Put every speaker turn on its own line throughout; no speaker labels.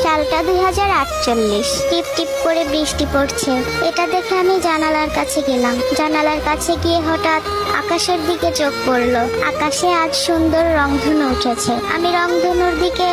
সালটা 2048। টিপ টিপ করে বৃষ্টি পড়ছে। এটা দেখে আমি জানালার কাছে গেলাম। জানালার কাছে গিয়ে হঠাৎ আকাশের দিকে চোখ পড়লো। আকাশে আজ সুন্দর রংধনু উঠেছে। আমি রংধনুর দিকে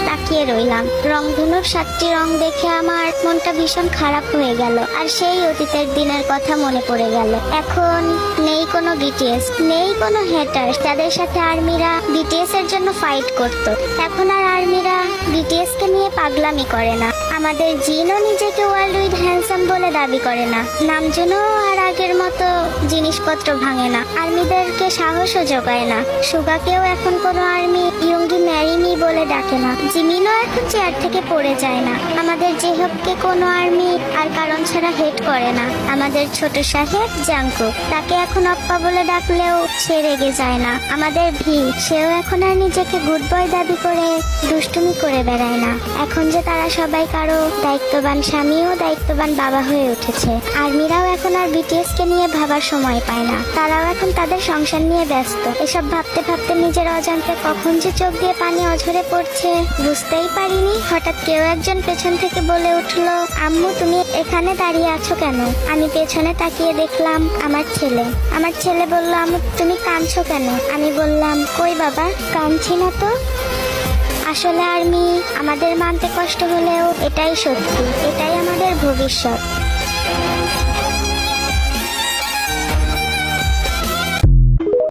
তাকিয়ে রইলাম। রংধনুর 7টি রং দেখে আমার মনটা ভীষণ খারাপ হয়ে গেল, আর সেই অতীতের দিনের কথা মনে পড়ে গেল। এখন নেই কোনো বিটিএস, নেই কোনো হেটার যাদের সাথে আর্মিরা বিটিএস এর জন্য ফাইট করত। এখন আর আর্মিরা বিটিএস কে নিয়ে পাগলামি করে না। আমাদের জিনও নিজেকে ওয়ার্ল্ড উইথ হ্যান্ডসাম বলে দাবি করে না। নামজনও আর আগের মতো জিনিসপত্র ভাঙে না, আর্মিদেরকে সাহসও যোগায় না। সুগাকেও এখন কোনো আর্মি ইয়ঙ্গি ম্যারিমি বলে ডাকে না। জিমিনও এখন চেয়ার থেকে পড়ে যায় না। আমাদের জেহবকে কোনো আর্মি আর কারণ ছাড়া হেট করে না। আমাদের ছোট সাহেব জাঙ্কুক, তাকে এখন অপ্পা বলে ডাকলেও সে রেগে যায় না। আমাদের ভি, সেও এখন আর নিজেকে গুড বয় দাবি করে দুষ্টুমি করে বেড়ায় না। এখন যে তারা সবাই কারো দায়িত্ববান স্বামী ও দায়িত্ববান বাবা হয়ে উঠেছে। আর্মিরাও এখন আর বিটিএস কে নিয়ে ভাবার সময় পায় না। তারাও এখন তাদের সংসার নিয়ে ব্যস্ত। এসব ভাবতে ভাবতে নিজের অজান্তে কখন যে চোখ দিয়ে পানি অঝরে পড়ছে বুঝতেই পারিনি। হঠাৎ কেউ একজন পেছন থেকে বলে উঠলো, আম্মু তুমি এখানে দাঁড়িয়ে আছো কেন? আমি পেছনে তাকিয়ে দেখলাম আমার ছেলে। আমার ছেলে বলল, আম্মু তুমি কাঁদছো কেন? আমি বললাম, কই বাবা, কাঁদছি না তো। আসলে আর্মি আমাদের মানতে কষ্ট হলেও এটাই সত্যি, এটাই আমাদের ভবিষ্যৎ।